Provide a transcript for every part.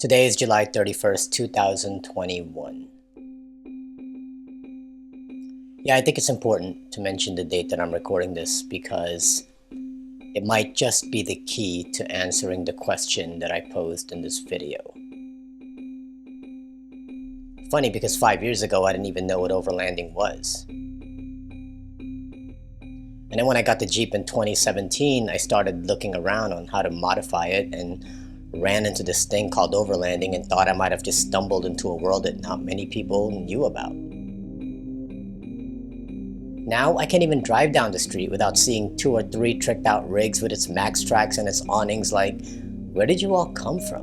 Today is July 31st, 2021. Yeah, I think it's important to mention the date that I'm recording this because it might just be the key to answering the question that I posed in this video. Funny because 5 years ago, I didn't even know what overlanding was. And then when I got the Jeep in 2017, I started looking around on how to modify it and ran into this thing called overlanding and thought I might have just stumbled into a world that not many people knew about. Now I can't even drive down the street without seeing 2 or 3 tricked out rigs with its max tracks and its awnings. Like, where did you all come from?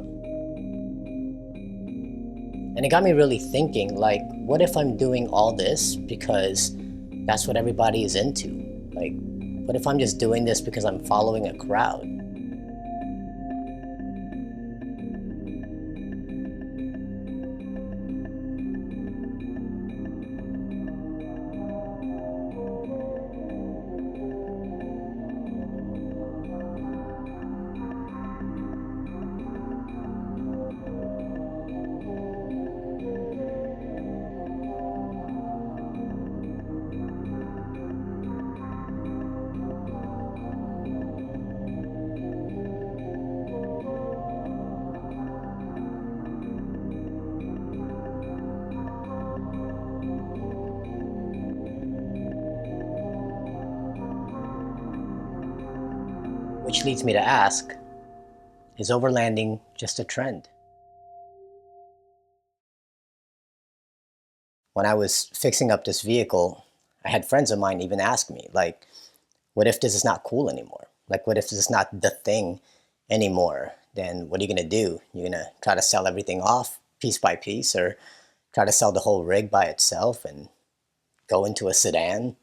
And it got me really thinking, like, what if I'm doing all this because that's what everybody is into? Like, what if I'm just doing this because I'm following a crowd? Which leads me to ask, is overlanding just a trend? When I was fixing up this vehicle, I had friends of mine even ask me, like, what if this is not cool anymore? Like, what if this is not the thing anymore? Then what are you gonna do? You're gonna try to sell everything off piece by piece, or try to sell the whole rig by itself and go into a sedan?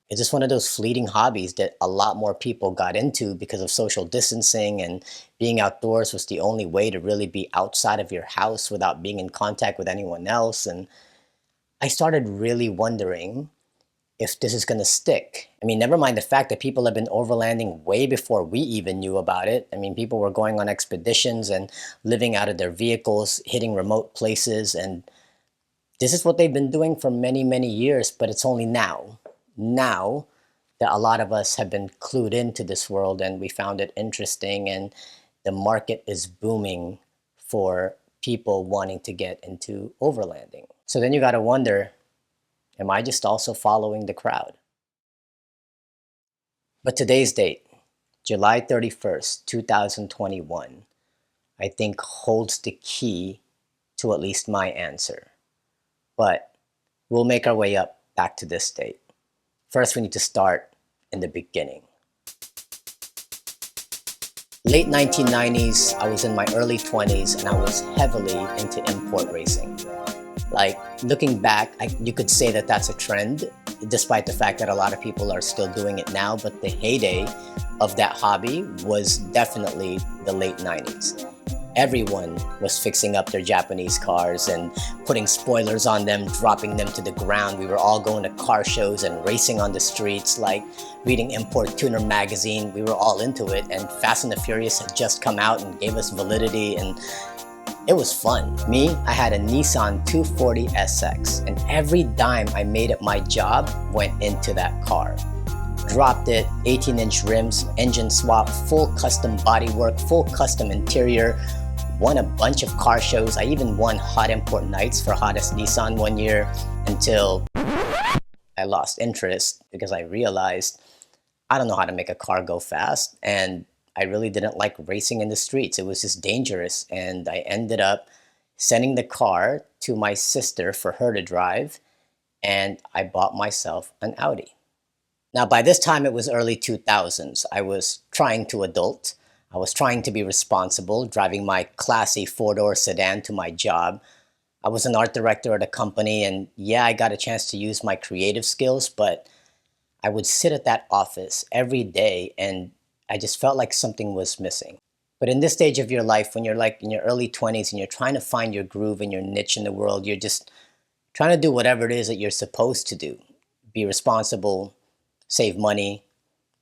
It's just one of those fleeting hobbies that a lot more people got into because of social distancing, and being outdoors was the only way to really be outside of your house without being in contact with anyone else. And I started really wondering if this is going to stick. I mean, never mind the fact that people have been overlanding way before we even knew about it. I mean, people were going on expeditions and living out of their vehicles, hitting remote places, and this is what they've been doing for many, many years, but it's only now that a lot of us have been clued into this world and we found it interesting, and the market is booming for people wanting to get into overlanding. So then you got to wonder, am I just also following the crowd? But today's date, July 31st, 2021, I think holds the key to at least my answer. But we'll make our way up back to this date. First, we need to start in the beginning. Late 1990s, I was in my early 20s and I was heavily into import racing. Like, looking back, you could say that that's a trend, despite the fact that a lot of people are still doing it now, but the heyday of that hobby was definitely the late 90s. Everyone was fixing up their Japanese cars and putting spoilers on them, dropping them to the ground. We were all going to car shows and racing on the streets, like reading Import Tuner magazine. We were all into it, and Fast and the Furious had just come out and gave us validity, and it was fun. Me, I had a Nissan 240 SX, and every dime I made at my job went into that car. Dropped it, 18-inch rims, engine swap, full custom bodywork, full custom interior, won a bunch of car shows. I even won Hot Import Nights for Hottest Nissan one year, until I lost interest because I realized I don't know how to make a car go fast, and I really didn't like racing in the streets. It was just dangerous, and I ended up sending the car to my sister for her to drive, and I bought myself an Audi. Now, by this time, it was early 2000s. I was trying to adult. I was trying to be responsible, driving my classy 4-door sedan to my job. I was an art director at a company, and yeah, I got a chance to use my creative skills, but I would sit at that office every day and I just felt like something was missing. But in this stage of your life, when you're like in your early 20s and you're trying to find your groove and your niche in the world, you're just trying to do whatever it is that you're supposed to do. Be responsible, save money,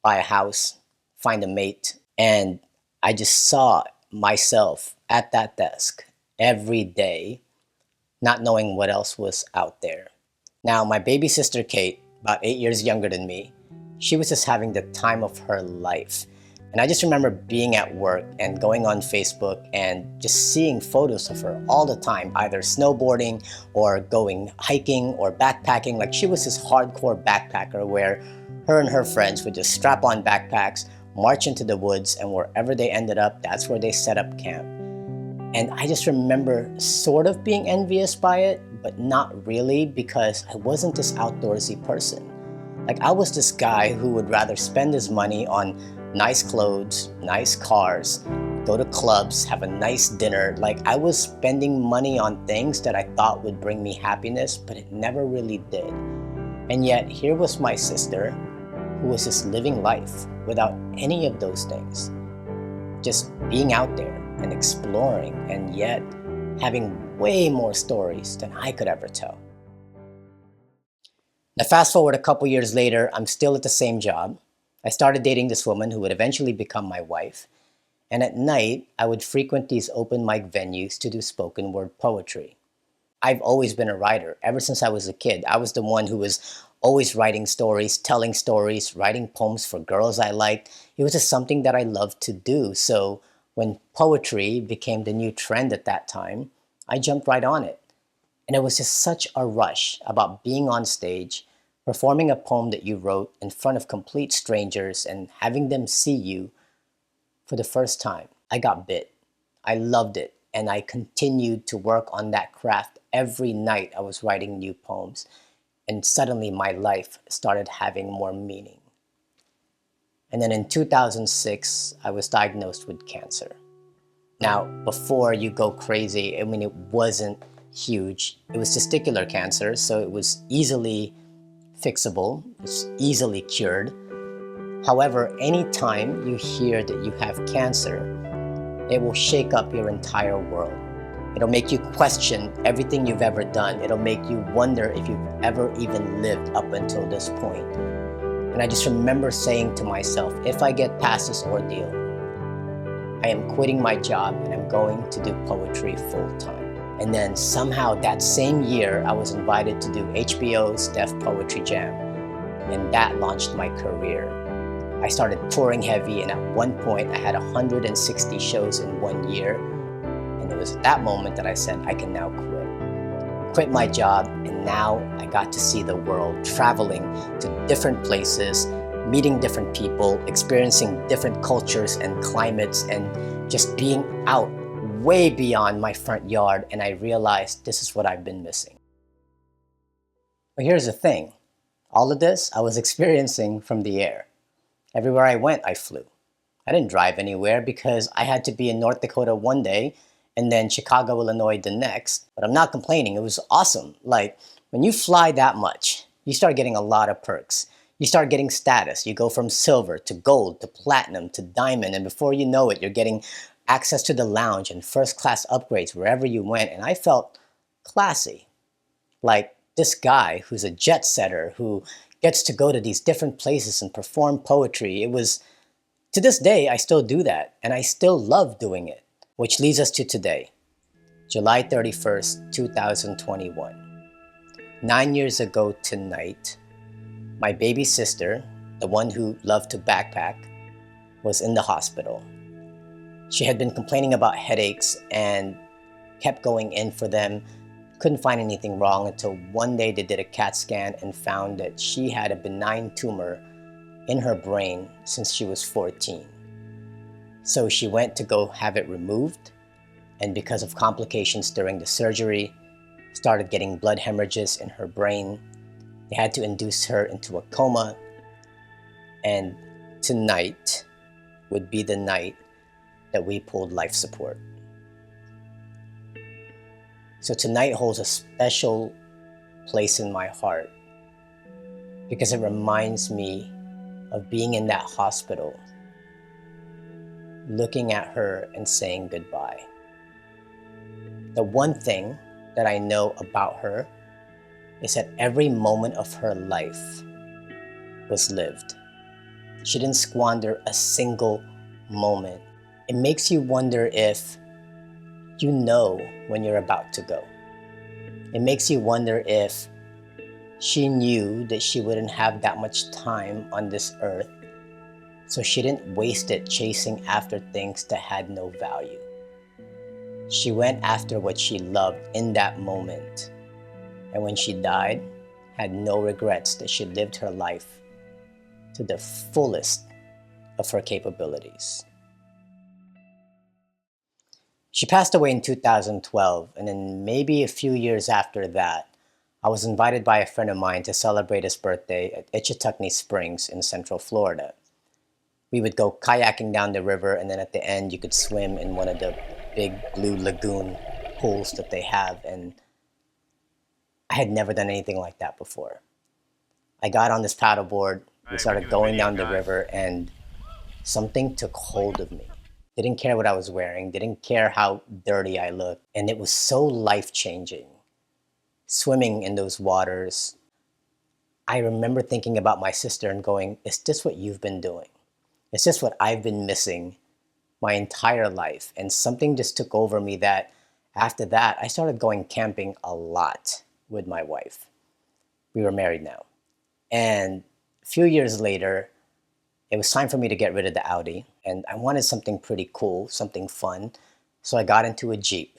buy a house, find a mate. And I just saw myself at that desk every day, not knowing what else was out there. Now, my baby sister Kate, about 8 years younger than me, she was just having the time of her life. And I just remember being at work and going on Facebook and just seeing photos of her all the time, either snowboarding or going hiking or backpacking. Like, she was this hardcore backpacker where her and her friends would just strap on backpacks, march into the woods, and wherever they ended up, that's where they set up camp. And I just remember sort of being envious by it, but not really, because I wasn't this outdoorsy person. Like, I was this guy who would rather spend his money on nice clothes, nice cars, go to clubs, have a nice dinner. Like, I was spending money on things that I thought would bring me happiness, but it never really did. And yet, here was my sister, who was just living life without any of those things. Just being out there and exploring, and yet having way more stories than I could ever tell. Now, fast forward a couple years later, I'm still at the same job. I started dating this woman who would eventually become my wife. And at night, I would frequent these open mic venues to do spoken word poetry. I've always been a writer ever since I was a kid. I was the one who was always writing stories, telling stories, writing poems for girls I liked. It was just something that I loved to do. So when poetry became the new trend at that time, I jumped right on it. And it was just such a rush about being on stage, performing a poem that you wrote in front of complete strangers and having them see you for the first time. I got bit. I loved it. And I continued to work on that craft every night. I was writing new poems. And suddenly my life started having more meaning. And then in 2006, I was diagnosed with cancer. Now, before you go crazy, I mean, it wasn't huge. It was testicular cancer, so it was easily fixable. It was easily cured. However, anytime you hear that you have cancer, it will shake up your entire world. It'll make you question everything you've ever done. It'll make you wonder if you've ever even lived up until this point. And I just remember saying to myself, if I get past this ordeal, I am quitting my job and I'm going to do poetry full time. And then somehow that same year, I was invited to do HBO's Def Poetry Jam. And that launched my career. I started touring heavy, and at one point I had 160 shows in 1 year. And it was at that moment that I said, I can now quit my job, and now I got to see the world, traveling to different places, meeting different people, experiencing different cultures and climates, and just being out way beyond my front yard. And I realized this is what I've been missing. But here's the thing. All of this I was experiencing from the air. Everywhere I went, I flew. I didn't drive anywhere because I had to be in North Dakota one day and then Chicago, Illinois the next. But I'm not complaining. It was awesome. Like, when you fly that much, you start getting a lot of perks. You start getting status. You go from silver to gold to platinum to diamond. And before you know it, you're getting access to the lounge and first class upgrades wherever you went. And I felt classy. Like this guy who's a jet setter who gets to go to these different places and perform poetry. It was, to this day, I still do that. And I still love doing it. Which leads us to today, July 31st, 2021. 9 years ago tonight, my baby sister, the one who loved to backpack, was in the hospital. She had been complaining about headaches and kept going in for them. Couldn't find anything wrong until one day they did a CAT scan and found that she had a benign tumor in her brain since she was 14. So she went to go have it removed, and because of complications during the surgery, started getting blood hemorrhages in her brain. They had to induce her into a coma, and tonight would be the night that we pulled life support. So tonight holds a special place in my heart because it reminds me of being in that hospital, looking at her and saying goodbye. The one thing that I know about her is that every moment of her life was lived. She didn't squander a single moment. It makes you wonder if you know when you're about to go. It makes you wonder if she knew that she wouldn't have that much time on this earth, so she didn't waste it chasing after things that had no value. She went after what she loved in that moment, and when she died, had no regrets that she lived her life to the fullest of her capabilities. She passed away in 2012, and then maybe a few years after that, I was invited by a friend of mine to celebrate his birthday at Ichetuckney Springs in Central Florida. We would go kayaking down the river, and then at the end you could swim in one of the big blue lagoon pools that they have, and I had never done anything like that before. I got on this paddleboard, we started going down the river, and something took hold of me. Didn't care what I was wearing, didn't care how dirty I looked, and it was so life-changing. Swimming in those waters, I remember thinking about my sister and going, is this what you've been doing? Is this what I've been missing my entire life? And something just took over me that after that, I started going camping a lot with my wife. We were married now. And a few years later, it was time for me to get rid of the Audi, and I wanted something pretty cool, something fun. So I got into a Jeep,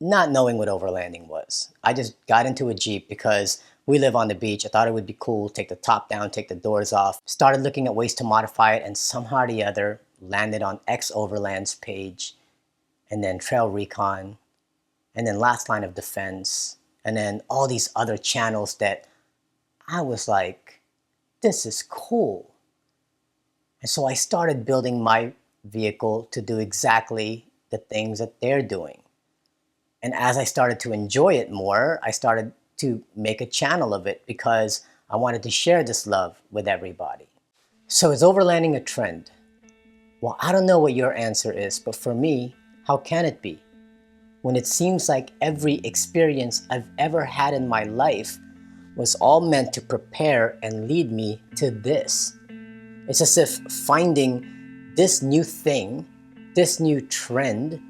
not knowing what overlanding was. I just got into a Jeep because we live on the beach. I thought it would be cool, take the top down, take the doors off. Started looking at ways to modify it, and somehow or the other landed on X Overland's page, and then Trail Recon, and then Last Line of Defense, and then all these other channels that I was like, this is cool. And so I started building my vehicle to do exactly the things that they're doing. And as I started to enjoy it more, I started to make a channel of it because I wanted to share this love with everybody. So is overlanding a trend? Well, I don't know what your answer is, but for me, how can it be? When it seems like every experience I've ever had in my life was all meant to prepare and lead me to this. It's as if finding this new thing, this new trend,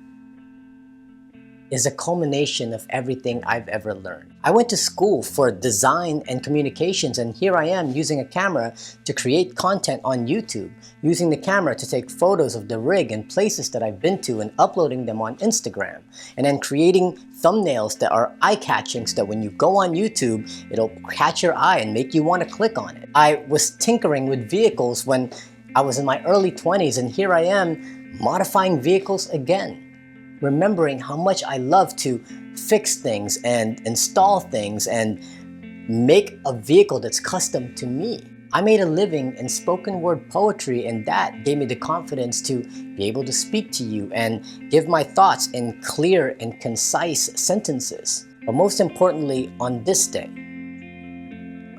is a culmination of everything I've ever learned. I went to school for design and communications, and here I am using a camera to create content on YouTube, using the camera to take photos of the rig and places that I've been to and uploading them on Instagram, and then creating thumbnails that are eye-catching so that when you go on YouTube, it'll catch your eye and make you want to click on it. I was tinkering with vehicles when I was in my early 20s, and here I am modifying vehicles again, remembering how much I love to fix things and install things and make a vehicle that's custom to me. I made a living in spoken word poetry, and that gave me the confidence to be able to speak to you and give my thoughts in clear and concise sentences. But most importantly, on this day,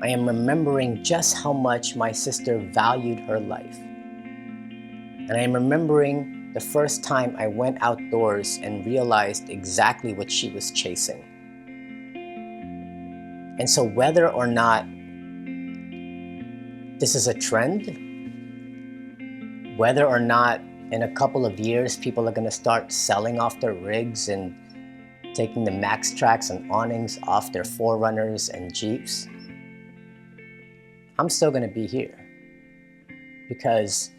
I am remembering just how much my sister valued her life. And I am remembering the first time I went outdoors and realized exactly what she was chasing. And so whether or not this is a trend, whether or not in a couple of years people are going to start selling off their rigs and taking the max tracks and awnings off their 4Runners and Jeeps, I'm still going to be here because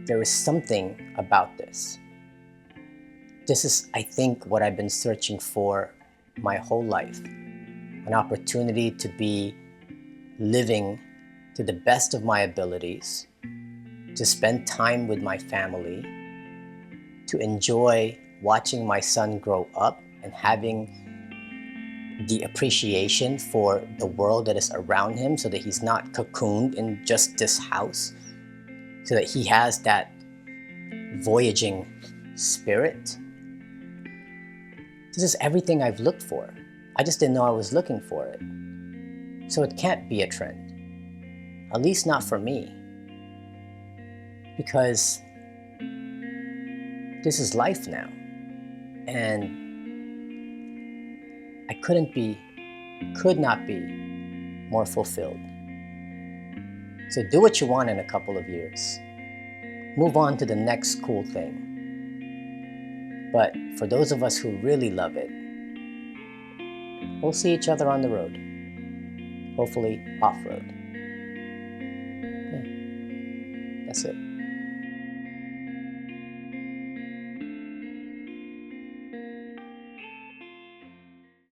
there is something about this. This is, I think, what I've been searching for my whole life. An opportunity to be living to the best of my abilities, to spend time with my family, to enjoy watching my son grow up and having the appreciation for the world that is around him so that he's not cocooned in just this house, so that he has that voyaging spirit. This is everything I've looked for. I just didn't know I was looking for it. So it can't be a trend, at least not for me, because this is life now, and I could not be more fulfilled. So do what you want in a couple of years. Move on to the next cool thing. But for those of us who really love it, we'll see each other on the road. Hopefully off-road. Yeah, that's it.